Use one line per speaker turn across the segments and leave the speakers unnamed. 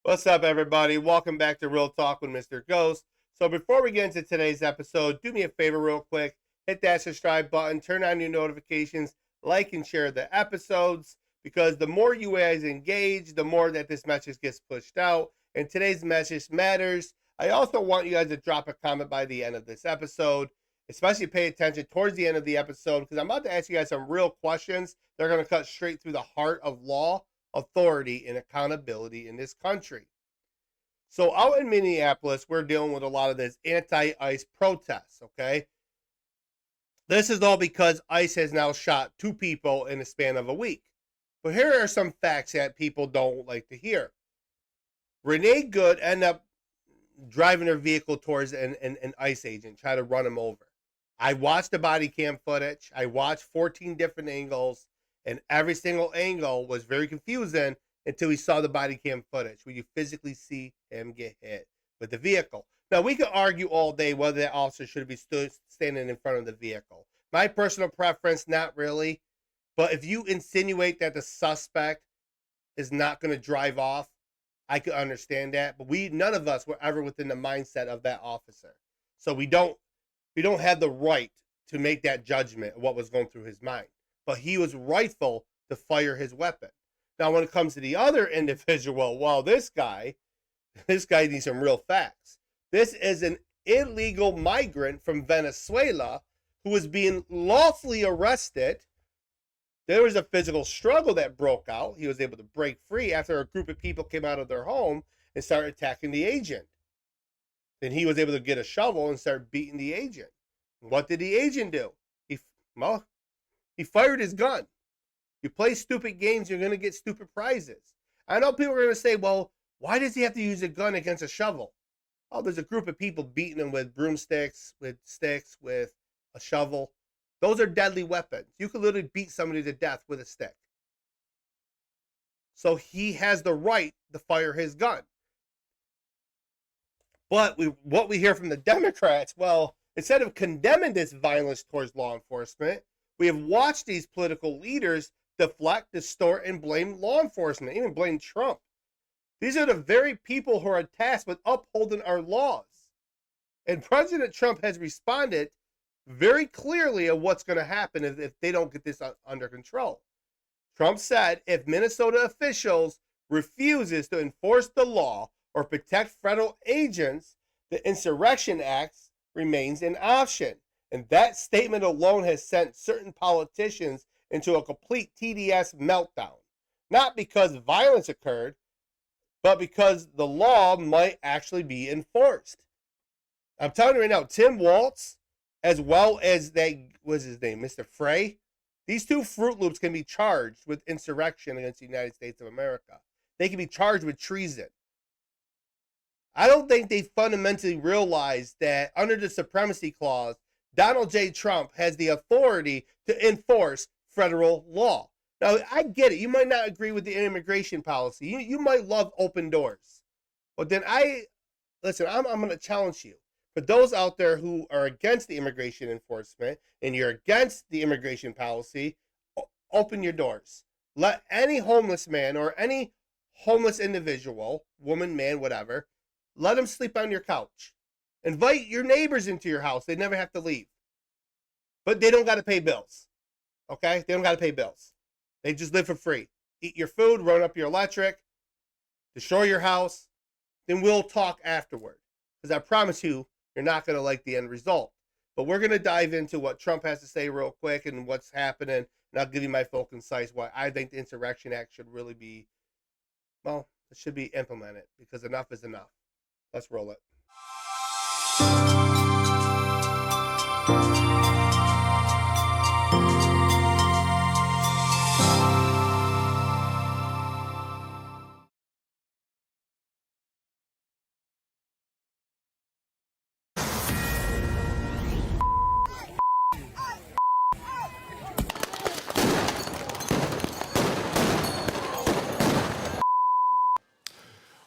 What's up, everybody? Welcome back to Real Talk with Mr. Ghost. So before we get into today's episode, do me a favor real quick. Hit that subscribe button, turn on your notifications, like and share the episodes, because the more you guys engage, the more that this message gets pushed out. And today's message matters. I also want you guys to drop a comment by the end of this episode, especially pay attention towards the end of the episode, because I'm about to ask you guys some real questions. They're going to cut straight through the heart of law, authority, and accountability in this country. So out in Minneapolis, we're dealing with a lot of this anti-ICE protests, okay? This is all because ICE has now shot 2 people in the span of a week. But here are some facts that people don't like to hear. Renee Good ended up driving her vehicle towards an ICE agent, try to run him over. I watched the body cam footage. I watched 14 different angles, and every single angle was very confusing until we saw the body cam footage where you physically see him get hit with the vehicle. Now, we could argue all day whether that officer should be standing in front of the vehicle. My personal preference, not really. But if you insinuate that the suspect is not going to drive off, I could understand that. But none of us were ever within the mindset of that officer. So we don't have the right to make that judgment of what was going through his mind. But he was rightful to fire his weapon. Now, when it comes to the other individual, well, this guy needs some real facts. This is an illegal migrant from Venezuela who was being lawfully arrested. There was a physical struggle that broke out. He was able to break free after a group of people came out of their home and started attacking the agent. Then he was able to get a shovel and start beating the agent. What did the agent do? He fired his gun. You play stupid games, you're going to get stupid prizes. I know people are going to say, well, why does he have to use a gun against a shovel? Oh, there's a group of people beating him with broomsticks, with sticks, with a shovel. Those are deadly weapons. You could literally beat somebody to death with a stick. So he has the right to fire his gun. But what we hear from the Democrats, well, instead of condemning this violence towards law enforcement, we have watched these political leaders deflect, distort, and blame law enforcement, even blame Trump. These are the very people who are tasked with upholding our laws. And President Trump has responded very clearly of what's going to happen if they don't get this under control. Trump said if Minnesota officials refuses to enforce the law or protect federal agents, the Insurrection Act remains an option. And that statement alone has sent certain politicians into a complete TDS meltdown. Not because violence occurred, but because the law might actually be enforced. I'm telling you right now, Tim Walz, as well as that, what's his name, Mr. Frey, these 2 Fruit Loops can be charged with insurrection against the United States of America. They can be charged with treason. I don't think they fundamentally realize that under the Supremacy Clause, Donald J. Trump has the authority to enforce federal law. Now, I get it. You might not agree with the immigration policy. You might love open doors. But then I'm going to challenge you. For those out there who are against the immigration enforcement and you're against the immigration policy, open your doors. Let any homeless man or any homeless individual, woman, man, whatever, let them sleep on your couch. Invite your neighbors into your house. They never have to leave. But they don't got to pay bills. Okay? They don't got to pay bills. They just live for free. Eat your food, run up your electric, destroy your house. Then we'll talk afterward. Because I promise you, you're not going to like the end result. But we're going to dive into what Trump has to say real quick and what's happening. And I'll give you my full concise why I think the Insurrection Act should really be, well, it should be implemented. Because enough is enough. Let's roll it.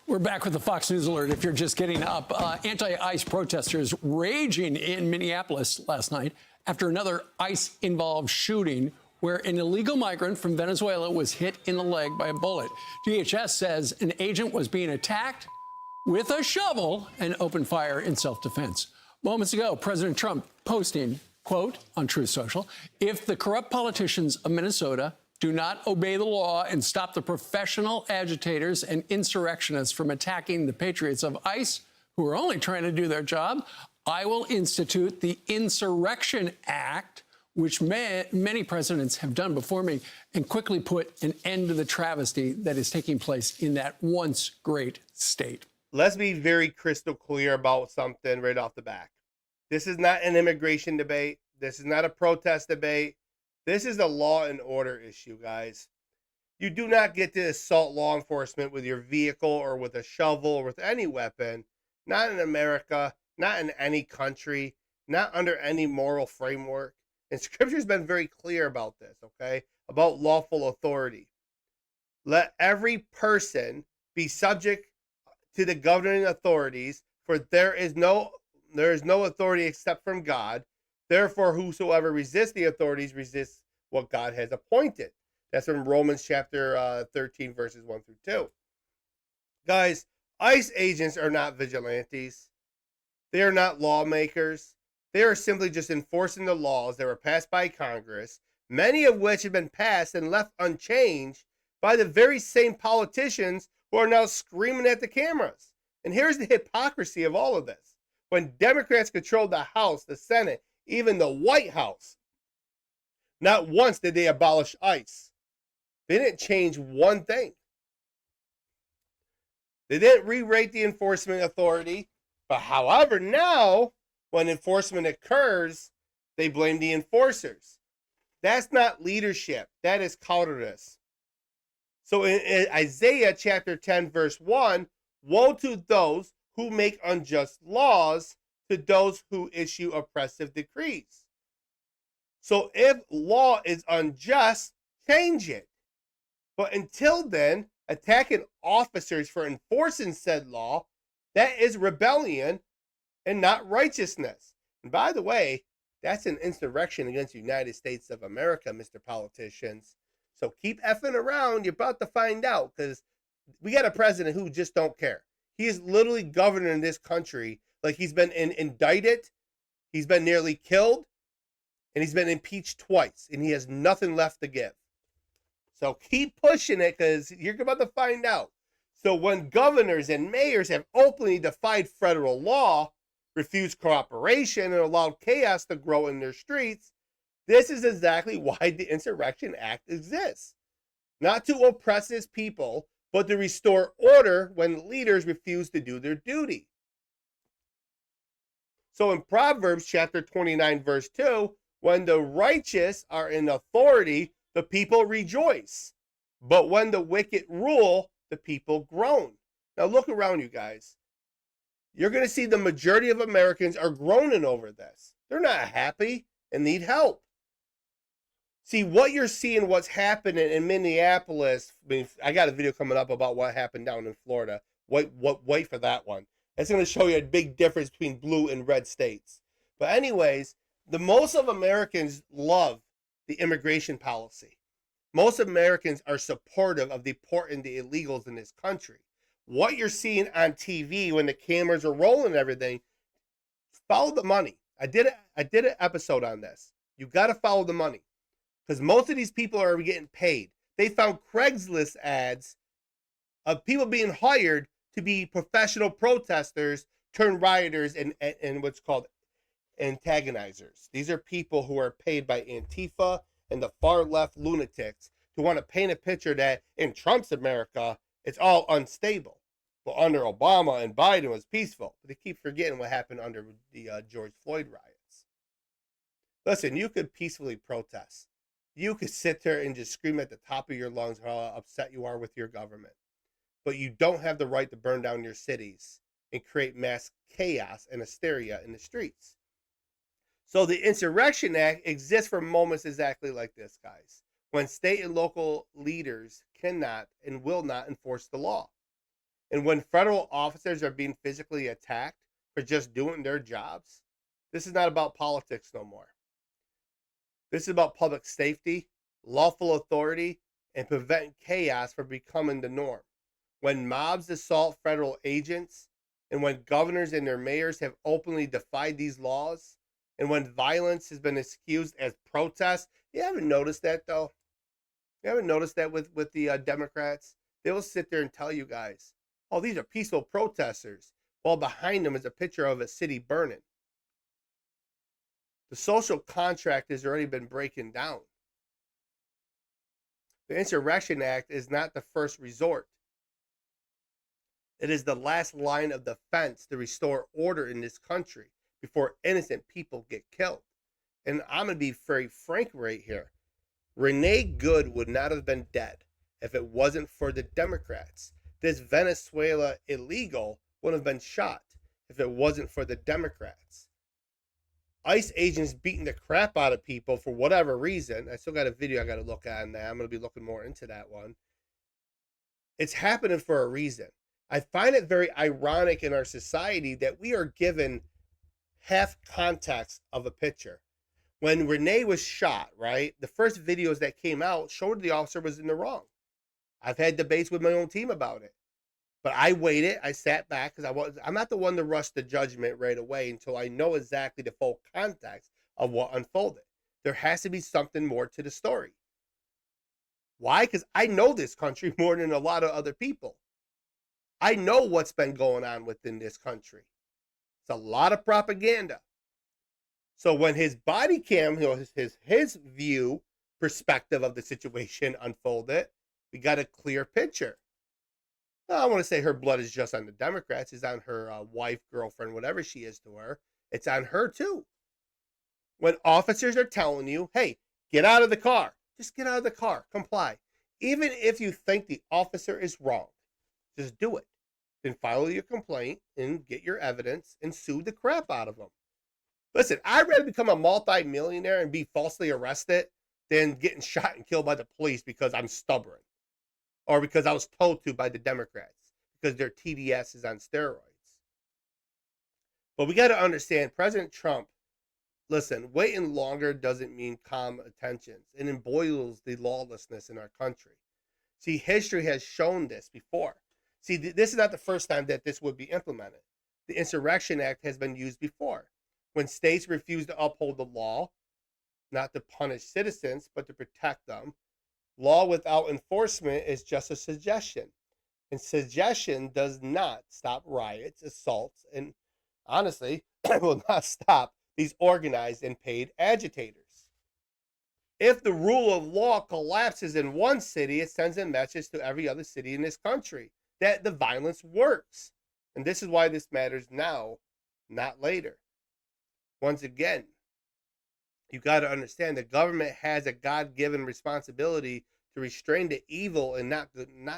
We're back with the Fox News Alert. If you're just getting up, anti-ICE protesters raging in Minneapolis last night after another ICE-involved shooting where an illegal migrant from Venezuela was hit in the leg by a bullet. DHS says an agent was being attacked with a shovel and opened fire in self-defense. Moments ago, President Trump posting, quote, on Truth Social, if the corrupt politicians of Minnesota do not obey the law and stop the professional agitators and insurrectionists from attacking the patriots of ICE, who are only trying to do their job, I will institute the Insurrection Act, which many presidents have done before me, and quickly put an end to the travesty that is taking place in that once great state.
Let's be very crystal clear about something right off the bat. This is not an immigration debate. This is not a protest debate. This is a law and order issue, guys. You do not get to assault law enforcement with your vehicle or with a shovel or with any weapon. Not in America, not in any country, not under any moral framework. And Scripture's been very clear about this, okay? About lawful authority. Let every person be subject to the governing authorities, for there is no authority except from God. Therefore, whosoever resists the authorities resists what God has appointed. That's from Romans chapter 13, verses 1 through 2. Guys, ICE agents are not vigilantes. They are not lawmakers. They are simply just enforcing the laws that were passed by Congress, many of which have been passed and left unchanged by the very same politicians who are now screaming at the cameras. And here's the hypocrisy of all of this. When Democrats controlled the House, the Senate, even the White House, not once did they abolish ICE. They didn't change one thing. They didn't re-rate the enforcement authority. But however, now, when enforcement occurs, they blame the enforcers. That's not leadership. That is cowardice. So in Isaiah chapter 10, verse 1, woe to those who make unjust laws, to those who issue oppressive decrees. So if law is unjust, change it. But until then, attacking officers for enforcing said law, that is rebellion and not righteousness. And by the way, that's an insurrection against the United States of America, Mr. Politicians. So keep effing around. You're about to find out, because we got a president who just don't care. He is literally governing this country like he's been indicted, he's been nearly killed, and he's been impeached twice, and he has nothing left to give. So keep pushing it, because you're about to find out. So when governors and mayors have openly defied federal law, refused cooperation, and allowed chaos to grow in their streets, this is exactly why the Insurrection Act exists. Not to oppress his people, but to restore order when leaders refuse to do their duty. So in Proverbs chapter 29, verse 2, when the righteous are in authority, the people rejoice. But when the wicked rule, the people groan. Now look around you guys. You're going to see the majority of Americans are groaning over this. They're not happy and need help. See, what you're seeing, what's happening in Minneapolis, I got a video coming up about what happened down in Florida. Wait for that one. It's going to show you a big difference between blue and red states. But anyways, most of Americans love the immigration policy. Most Americans are supportive of deporting the illegals in this country. What you're seeing on TV when the cameras are rolling and everything, follow the money. I did an episode on this. You got to follow the money, because most of these people are getting paid. They found Craigslist ads of people being hired to be professional protesters turned rioters and what's called antagonizers. These are people who are paid by Antifa and the far left lunatics who want to paint a picture that in Trump's America, it's all unstable. But under Obama and Biden was peaceful. But they keep forgetting what happened under the George Floyd riots. Listen, you could peacefully protest. You could sit there and just scream at the top of your lungs how upset you are with your government. But you don't have the right to burn down your cities and create mass chaos and hysteria in the streets. So the Insurrection Act exists for moments exactly like this, guys, when state and local leaders cannot and will not enforce the law. And when federal officers are being physically attacked for just doing their jobs, this is not about politics no more. This is about public safety, lawful authority, and prevent chaos from becoming the norm. When mobs assault federal agents, and when governors and their mayors have openly defied these laws, and when violence has been excused as protest, you haven't noticed that though? You haven't noticed that with the Democrats? They will sit there and tell you guys, oh, these are peaceful protesters, while behind them is a picture of a city burning. The social contract has already been breaking down. The Insurrection Act is not the first resort. It is the last line of defense to restore order in this country before innocent people get killed. And I'm going to be very frank right here. Renee Good would not have been dead if it wasn't for the Democrats. This Venezuela illegal would have been shot if it wasn't for the Democrats. ICE agents beating the crap out of people for whatever reason. I still got a video I got to look at on that. I'm going to be looking more into that one. It's happening for a reason. I find it very ironic in our society that we are given half context of a picture. When Renee was shot, right, the first videos that came out showed the officer was in the wrong. I've had debates with my own team about it. But I waited. I sat back because I'm not the one to rush the judgment right away until I know exactly the full context of what unfolded. There has to be something more to the story. Why? Because I know this country more than a lot of other people. I know what's been going on within this country. It's a lot of propaganda. So when his body cam, his view, perspective of the situation unfolded, we got a clear picture. I don't want to say her blood is just on the Democrats. It's on her wife, girlfriend, whatever she is to her. It's on her too. When officers are telling you, hey, get out of the car. Just get out of the car. Comply. Even if you think the officer is wrong, just do it. Then file your complaint and get your evidence and sue the crap out of them. Listen, I'd rather become a multi-millionaire and be falsely arrested than getting shot and killed by the police because I'm stubborn. Or because I was told to by the Democrats, because their TDS is on steroids. But we got to understand, President Trump, listen, waiting longer doesn't mean calm attentions. It embroils the lawlessness in our country. See, history has shown this before. See, this is not the first time that this would be implemented. The Insurrection Act has been used before. When states refuse to uphold the law, not to punish citizens, but to protect them, law without enforcement is just a suggestion. And suggestion does not stop riots, assaults, and honestly, will not stop these organized and paid agitators. If the rule of law collapses in one city, it sends a message to every other city in this country that the violence works. And this is why this matters now, not later. Once again, you got to understand the government has a God-given responsibility to restrain the evil and not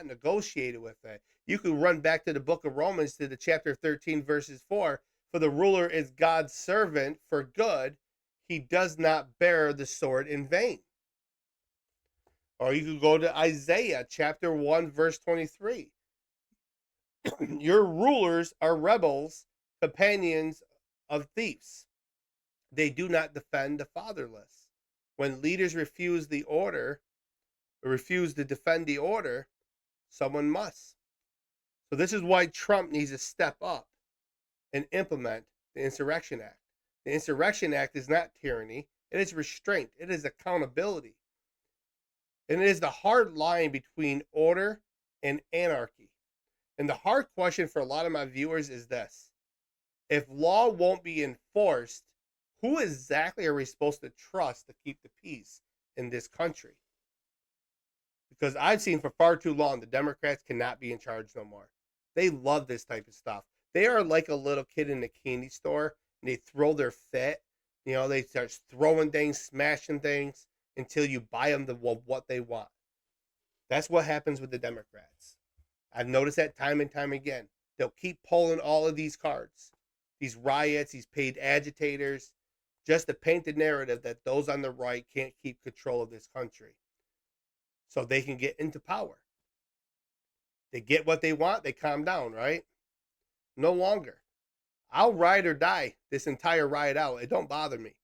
negotiate with it. You could run back to the book of Romans to the chapter 13 verses 4. For the ruler is God's servant for good. He does not bear the sword in vain. Or you could go to Isaiah chapter 1 verse 23. Your rulers are rebels, companions of thieves. They do not defend the fatherless. When leaders refuse to defend the order, someone must. So this is why Trump needs to step up and implement the Insurrection Act. The Insurrection Act is not tyranny. It is restraint. It is accountability. And it is the hard line between order and anarchy. And the hard question for a lot of my viewers is this. If law won't be enforced, who exactly are we supposed to trust to keep the peace in this country? Because I've seen for far too long the Democrats cannot be in charge no more. They love this type of stuff. They are like a little kid in a candy store and they throw their fit. You know, they start throwing things, smashing things until you buy them what they want. That's what happens with the Democrats. I've noticed that time and time again. They'll keep pulling all of these cards, these riots, these paid agitators, just to paint the narrative that those on the right can't keep control of this country so they can get into power. They get what they want, they calm down, right? No longer. I'll ride or die this entire ride out. It don't bother me.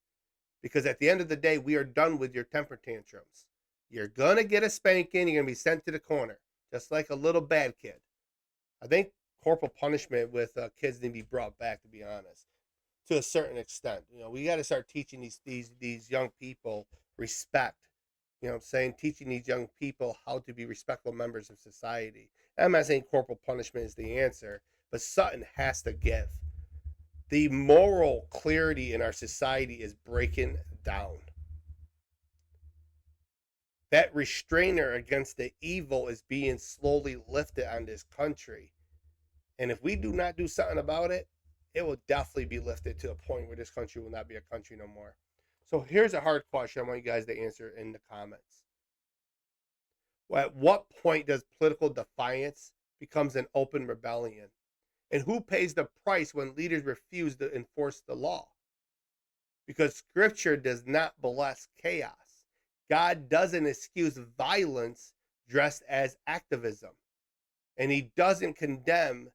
Because at the end of the day, we are done with your temper tantrums. You're going to get a spanking. You're going to be sent to the corner, just like a little bad kid. I think corporal punishment with kids need to be brought back, to be honest, to a certain extent. We got to start teaching these young people respect. I'm saying, teaching these young people how to be respectful members of society. And I'm not saying corporal punishment is the answer, but something has to give. The moral clarity in our society is breaking down. That restrainer against the evil is being slowly lifted on this country. And if we do not do something about it, it will definitely be lifted to a point where this country will not be a country no more. So here's a hard question I want you guys to answer in the comments. Well, at what point does political defiance becomes an open rebellion? And who pays the price when leaders refuse to enforce the law? Because scripture does not bless chaos. God doesn't excuse violence dressed as activism. And he doesn't condemn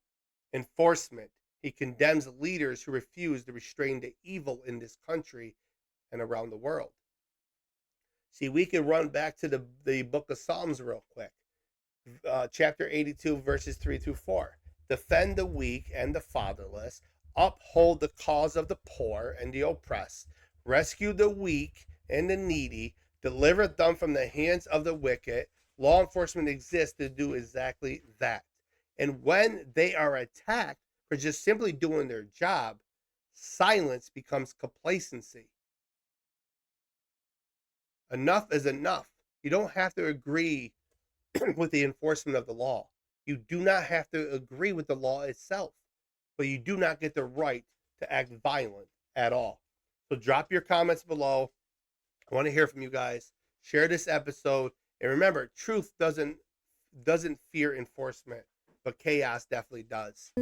enforcement. He condemns leaders who refuse to restrain the evil in this country and around the world. See, we can run back to the book of Psalms real quick. Chapter 82, verses 3 through 4. Defend the weak and the fatherless. Uphold the cause of the poor and the oppressed. Rescue the weak and the needy. Deliver them from the hands of the wicked. Law enforcement exists to do exactly that. And when they are attacked for just simply doing their job, silence becomes complacency. Enough is enough. You don't have to agree with the enforcement of the law. You do not have to agree with the law itself, but you do not get the right to act violent at all. So drop your comments below. I want to hear from you guys. Share this episode. And remember, truth doesn't fear enforcement, but chaos definitely does.